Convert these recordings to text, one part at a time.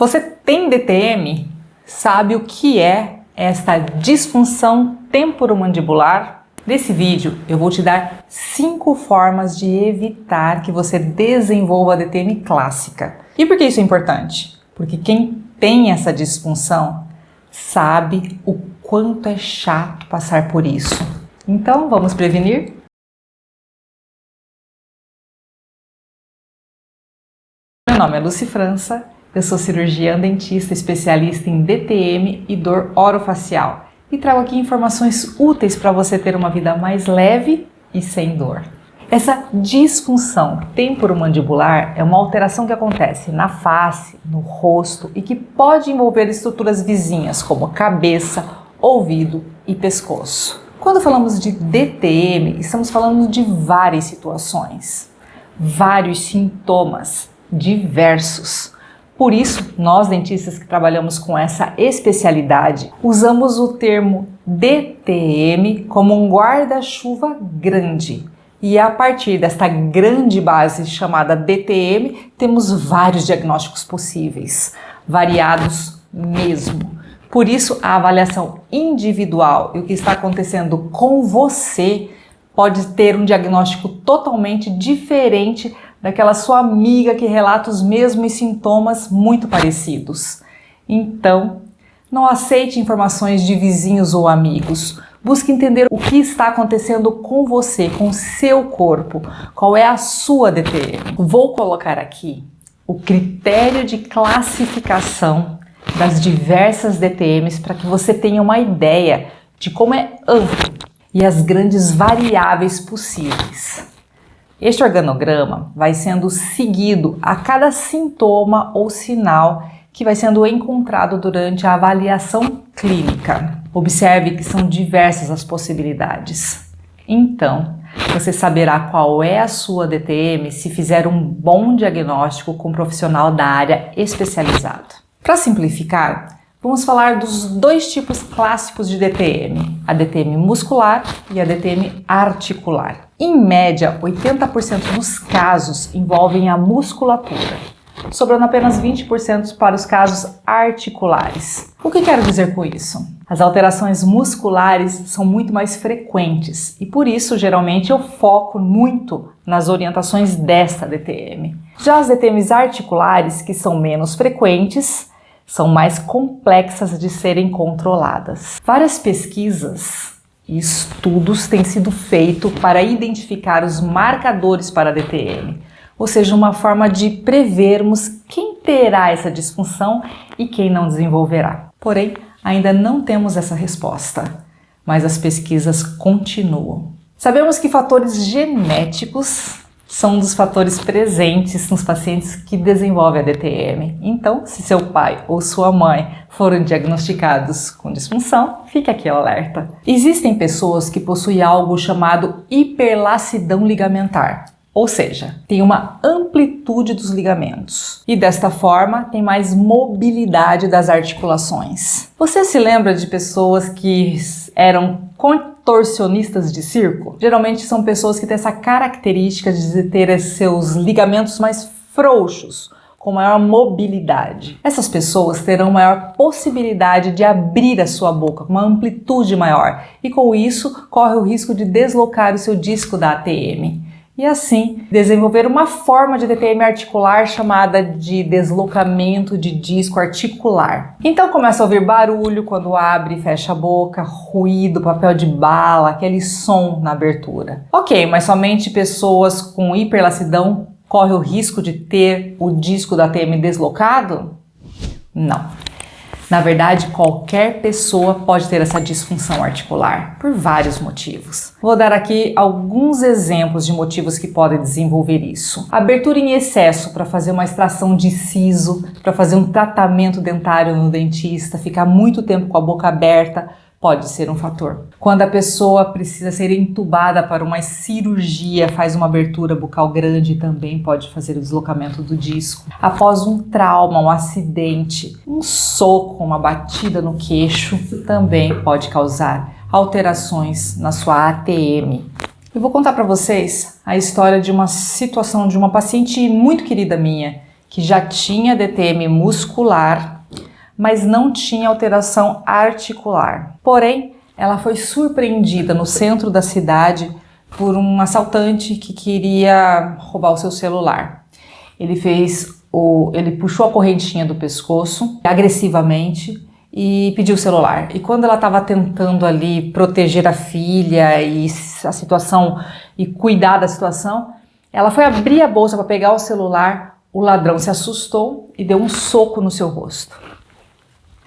Você tem DTM? Sabe o que é esta disfunção temporomandibular? Nesse vídeo eu vou te dar 5 formas de evitar que você desenvolva a DTM clássica. E por que isso é importante? Porque quem tem essa disfunção sabe o quanto é chato passar por isso. Então vamos prevenir? Meu nome é Lucy França, eu sou cirurgiã dentista especialista em DTM e dor orofacial e trago aqui informações úteis para você ter uma vida mais leve e sem dor. Essa disfunção temporomandibular é uma alteração que acontece na face, no rosto e que pode envolver estruturas vizinhas como cabeça, ouvido e pescoço. Quando falamos de DTM, estamos falando de várias situações, vários sintomas diversos. Por isso, nós dentistas que trabalhamos com essa especialidade, usamos o termo DTM como um guarda-chuva grande. E a partir desta grande base chamada DTM, temos vários diagnósticos possíveis, variados mesmo. Por isso, a avaliação individual e o que está acontecendo com você pode ter um diagnóstico totalmente diferente daquela sua amiga que relata os mesmos sintomas muito parecidos. Então, não aceite informações de vizinhos ou amigos. Busque entender o que está acontecendo com você, com o seu corpo, qual é a sua DTM. Vou colocar aqui o critério de classificação das diversas DTMs para que você tenha uma ideia de como é amplo e as grandes variáveis possíveis. Este organograma vai sendo seguido a cada sintoma ou sinal que vai sendo encontrado durante a avaliação clínica. Observe que são diversas as possibilidades. Então, você saberá qual é a sua DTM se fizer um bom diagnóstico com um profissional da área especializado. Para simplificar, vamos falar dos dois tipos clássicos de DTM, a DTM muscular e a DTM articular. Em média, 80% dos casos envolvem a musculatura, sobrando apenas 20% para os casos articulares. O que quero dizer com isso? As alterações musculares são muito mais frequentes e por isso, geralmente, eu foco muito nas orientações desta DTM. Já as DTMs articulares, que são menos frequentes, são mais complexas de serem controladas. Várias pesquisas e estudos têm sido feitos para identificar os marcadores para a DTM, ou seja, uma forma de prevermos quem terá essa disfunção e quem não desenvolverá. Porém, ainda não temos essa resposta, mas as pesquisas continuam. Sabemos que fatores genéticos são um dos fatores presentes nos pacientes que desenvolvem a DTM. Então, se seu pai ou sua mãe foram diagnosticados com disfunção, fique aqui o alerta. Existem pessoas que possuem algo chamado hiperlacidão ligamentar, ou seja, tem uma amplitude dos ligamentos e desta forma tem mais mobilidade das articulações. Você se lembra de pessoas que eram contorcionistas de circo? Geralmente são pessoas que têm essa característica de ter seus ligamentos mais frouxos, com maior mobilidade. Essas pessoas terão maior possibilidade de abrir a sua boca, com uma amplitude maior, e com isso corre o risco de deslocar o seu disco da ATM. E assim, desenvolver uma forma de DTM articular chamada de deslocamento de disco articular. Então começa a ouvir barulho quando abre e fecha a boca, ruído, papel de bala, aquele som na abertura. Ok, mas somente pessoas com hiperlacidão correm o risco de ter o disco da ATM deslocado? Não. Na verdade, qualquer pessoa pode ter essa disfunção articular, por vários motivos. Vou dar aqui alguns exemplos de motivos que podem desenvolver isso. Abertura em excesso para fazer uma extração de siso, para fazer um tratamento dentário no dentista, ficar muito tempo com a boca aberta, pode ser um fator. Quando a pessoa precisa ser entubada para uma cirurgia, faz uma abertura bucal grande, também pode fazer o deslocamento do disco. Após um trauma, um acidente, um soco, uma batida no queixo, também pode causar alterações na sua ATM. Eu vou contar para vocês a história de uma situação de uma paciente muito querida minha, que já tinha DTM muscular, mas não tinha alteração articular. Porém, ela foi surpreendida no centro da cidade por um assaltante que queria roubar o seu celular. Ele puxou a correntinha do pescoço agressivamente e pediu o celular. E quando ela estava tentando ali proteger a filha e a situação e cuidar da situação, ela foi abrir a bolsa para pegar o celular. O ladrão se assustou e deu um soco no seu rosto.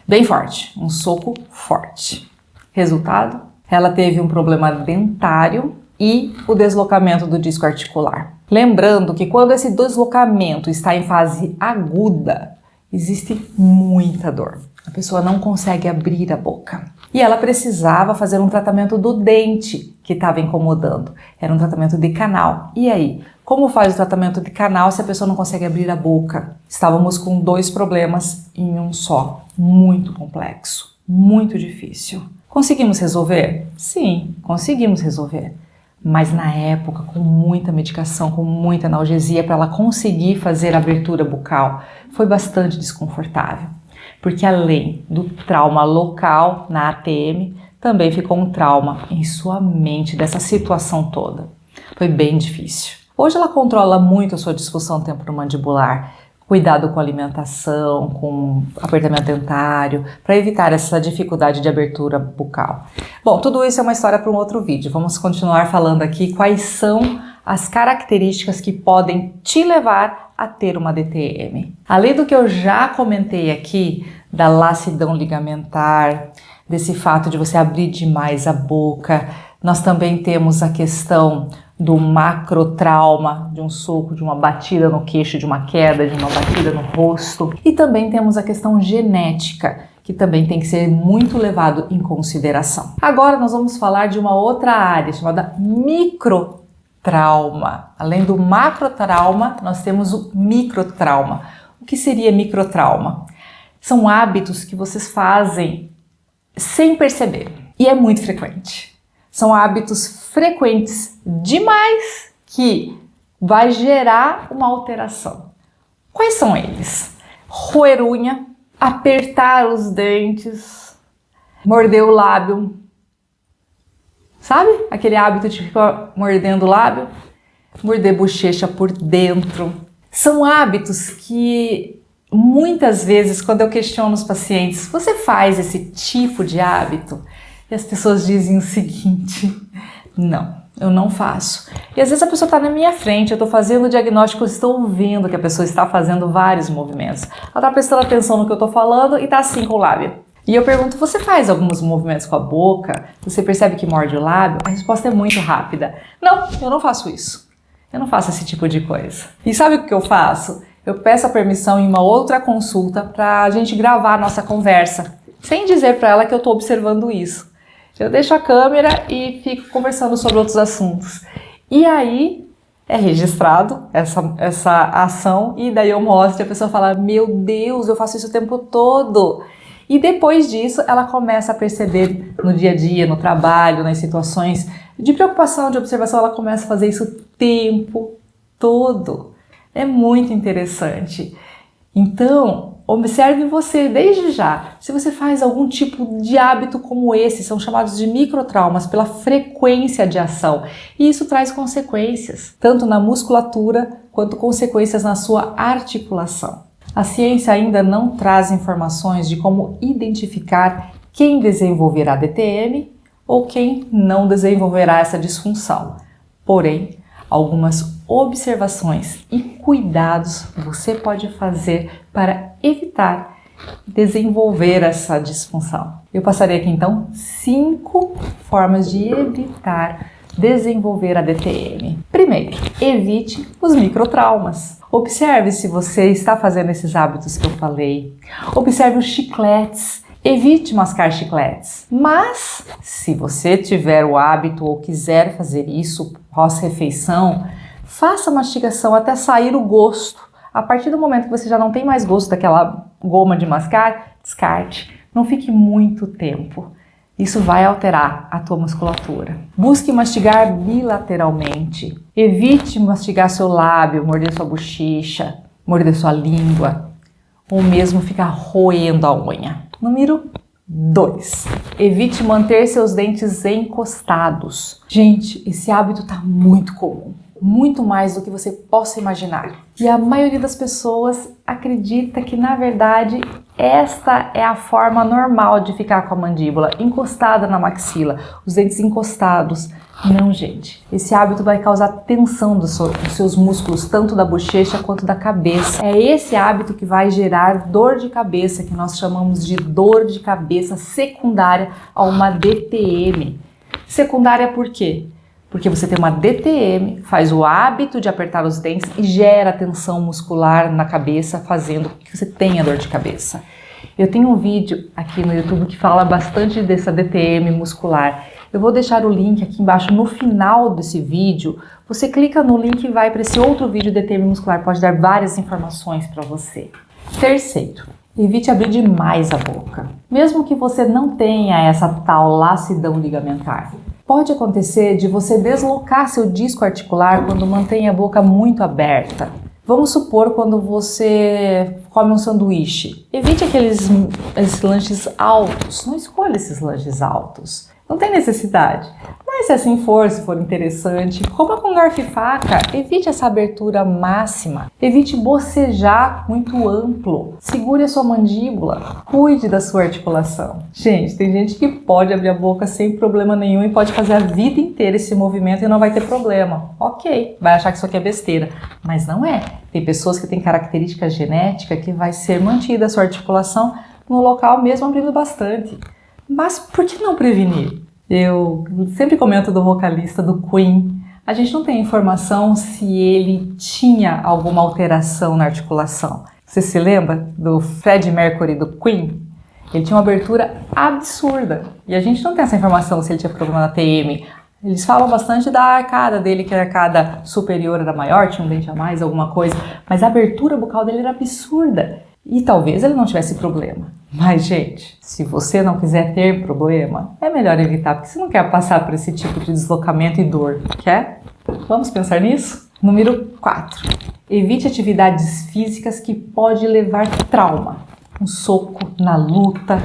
Bem forte, um soco forte. Resultado? Ela teve um problema dentário e o deslocamento do disco articular. Lembrando que quando esse deslocamento está em fase aguda, existe muita dor. A pessoa não consegue abrir a boca. E ela precisava fazer um tratamento do dente que estava incomodando. Era um tratamento de canal. E aí? Como faz o tratamento de canal se a pessoa não consegue abrir a boca? Estávamos com 2 problemas em um só. Muito complexo. Muito difícil. Conseguimos resolver? Sim, conseguimos resolver. Mas na época, com muita medicação, com muita analgesia, para ela conseguir fazer a abertura bucal, foi bastante desconfortável. Porque além do trauma local na ATM, também ficou um trauma em sua mente dessa situação toda. Foi bem difícil. Hoje ela controla muito a sua disfunção temporomandibular, cuidado com alimentação, com apertamento dentário, para evitar essa dificuldade de abertura bucal. Bom, tudo isso é uma história para um outro vídeo. Vamos continuar falando aqui quais são as características que podem te levar a ter uma DTM. Além do que eu já comentei aqui, da lassidão ligamentar, desse fato de você abrir demais a boca, nós também temos a questão do macrotrauma, de um soco, de uma batida no queixo, de uma queda, de uma batida no rosto. E também temos a questão genética, que também tem que ser muito levado em consideração. Agora nós vamos falar de uma outra área chamada microtrauma. Além do macrotrauma, nós temos o microtrauma. O que seria microtrauma? São hábitos que vocês fazem sem perceber e é muito frequente. São hábitos frequentes demais que vai gerar uma alteração. Quais são eles? Roer unha, apertar os dentes, morder o lábio. Sabe? Aquele hábito de ficar mordendo o lábio? Morder bochecha por dentro. São hábitos que muitas vezes, quando eu questiono os pacientes, você faz esse tipo de hábito? E as pessoas dizem o seguinte: não, eu não faço. E às vezes a pessoa está na minha frente, eu estou fazendo o diagnóstico, eu estou vendo que a pessoa está fazendo vários movimentos. Ela está prestando atenção no que eu estou falando e está assim com o lábio. E eu pergunto: você faz alguns movimentos com a boca? Você percebe que morde o lábio? A resposta é muito rápida: não, eu não faço isso. Eu não faço esse tipo de coisa. E sabe o que eu faço? Eu peço a permissão em uma outra consulta para a gente gravar a nossa conversa, sem dizer para ela que eu estou observando isso. Eu deixo a câmera e fico conversando sobre outros assuntos. E aí é registrado essa ação e daí eu mostro e a pessoa fala: meu Deus, eu faço isso o tempo todo. E depois disso ela começa a perceber no dia a dia, no trabalho, nas situações de preocupação, de observação, ela começa a fazer isso o tempo todo. É muito interessante. Então, observe você desde já, se você faz algum tipo de hábito como esse, são chamados de microtraumas pela frequência de ação. E isso traz consequências, tanto na musculatura quanto consequências na sua articulação. A ciência ainda não traz informações de como identificar quem desenvolverá DTM ou quem não desenvolverá essa disfunção. Porém, algumas observações e cuidados você pode fazer para evitar desenvolver essa disfunção. Eu passarei aqui então 5 formas de evitar desenvolver a DTM. Primeiro, evite os microtraumas. Observe se você está fazendo esses hábitos que eu falei. Observe os chicletes. Evite mascar chicletes. Mas, se você tiver o hábito ou quiser fazer isso pós-refeição, faça mastigação até sair o gosto. A partir do momento que você já não tem mais gosto daquela goma de mascar, descarte. Não fique muito tempo. Isso vai alterar a tua musculatura. Busque mastigar bilateralmente. Evite mastigar seu lábio, morder sua bochecha. morder sua língua ou mesmo ficar roendo a unha. Número 2. Evite manter seus dentes encostados. Gente, esse hábito está muito comum. Muito mais do que você possa imaginar. E a maioria das pessoas acredita que, na verdade, esta é a forma normal de ficar com a mandíbula encostada na maxila, os dentes encostados. Não, gente. Esse hábito vai causar tensão dos seus músculos, tanto da bochecha quanto da cabeça. É esse hábito que vai gerar dor de cabeça, que nós chamamos de dor de cabeça secundária a uma DTM. Secundária por quê? Porque você tem uma DTM, faz o hábito de apertar os dentes e gera tensão muscular na cabeça, fazendo com que você tenha dor de cabeça. Eu tenho um vídeo aqui no YouTube que fala bastante dessa DTM muscular. Eu vou deixar o link aqui embaixo no final desse vídeo. Você clica no link e vai para esse outro vídeo DTM muscular, pode dar várias informações para você. Terceiro, evite abrir demais a boca. Mesmo que você não tenha essa tal lassidão ligamentar. Pode acontecer de você deslocar seu disco articular quando mantém a boca muito aberta. Vamos supor quando você come um sanduíche. Evite esses lanches altos. Não escolha esses lanches altos. Não tem necessidade. Mas se assim for, se for interessante, coma com garfo e faca. Evite essa abertura máxima. Evite bocejar muito amplo. Segure a sua mandíbula. Cuide da sua articulação. Gente, tem gente que pode abrir a boca sem problema nenhum e pode fazer a vida inteira esse movimento e não vai ter problema. Ok, vai achar que isso aqui é besteira. Mas não é. Tem pessoas que têm característica genética que vai ser mantida a sua articulação no local mesmo abrindo bastante. Mas por que não prevenir? Eu sempre comento do vocalista do Queen. A gente não tem informação se ele tinha alguma alteração na articulação. Você se lembra do Freddie Mercury do Queen? Ele tinha uma abertura absurda. E a gente não tem essa informação se ele tinha problema na TM. Eles falam bastante da arcada dele, que a arcada superior era maior, tinha um dente a mais, alguma coisa. Mas a abertura bucal dele era absurda. E talvez ele não tivesse problema. Mas, gente, se você não quiser ter problema, é melhor evitar, porque você não quer passar por esse tipo de deslocamento e dor, quer? Vamos pensar nisso? Número 4. Evite atividades físicas que podem levar trauma. Um soco na luta,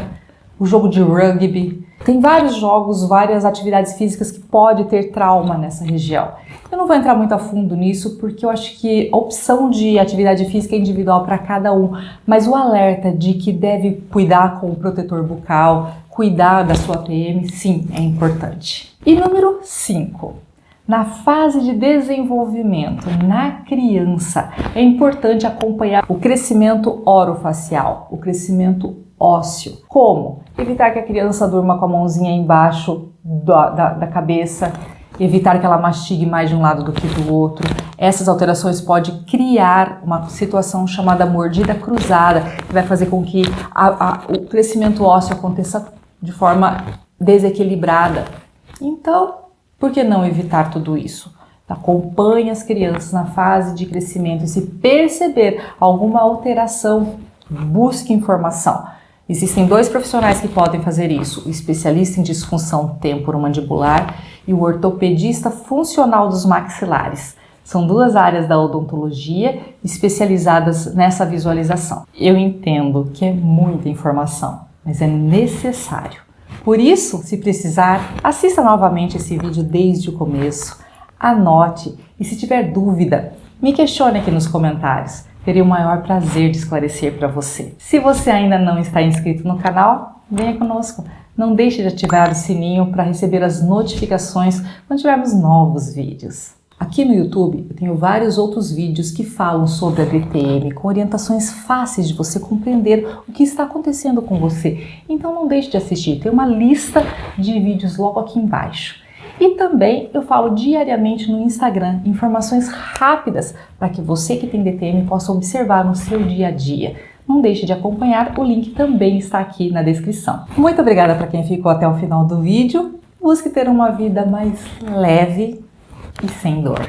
o jogo de rugby. Tem vários jogos, várias atividades físicas que podem ter trauma nessa região. Eu não vou entrar muito a fundo nisso porque eu acho que a opção de atividade física é individual para cada um, mas o alerta de que deve cuidar com o protetor bucal, cuidar da sua TM, sim, é importante. E número 5. Na fase de desenvolvimento, na criança, é importante acompanhar o crescimento orofacial, o crescimento ósseo. Como? Evitar que a criança durma com a mãozinha embaixo da cabeça, evitar que ela mastigue mais de um lado do que do outro. Essas alterações podem criar uma situação chamada mordida cruzada, que vai fazer com que o crescimento ósseo aconteça de forma desequilibrada. Então, por que não evitar tudo isso? Acompanhe as crianças na fase de crescimento e se perceber alguma alteração, busque informação. Existem 2 profissionais que podem fazer isso, o especialista em disfunção temporomandibular e o ortopedista funcional dos maxilares. São 2 áreas da odontologia especializadas nessa visualização. Eu entendo que é muita informação, mas é necessário. Por isso, se precisar, assista novamente esse vídeo desde o começo, anote e se tiver dúvida, me questione aqui nos comentários. Terei o maior prazer de esclarecer para você. Se você ainda não está inscrito no canal, venha conosco. Não deixe de ativar o sininho para receber as notificações quando tivermos novos vídeos. Aqui no YouTube eu tenho vários outros vídeos que falam sobre a DTM, com orientações fáceis de você compreender o que está acontecendo com você. Então não deixe de assistir, tem uma lista de vídeos logo aqui embaixo. E também eu falo diariamente no Instagram informações rápidas para que você que tem DTM possa observar no seu dia a dia. Não deixe de acompanhar, o link também está aqui na descrição. Muito obrigada para quem ficou até o final do vídeo. Busque ter uma vida mais leve e sem dor.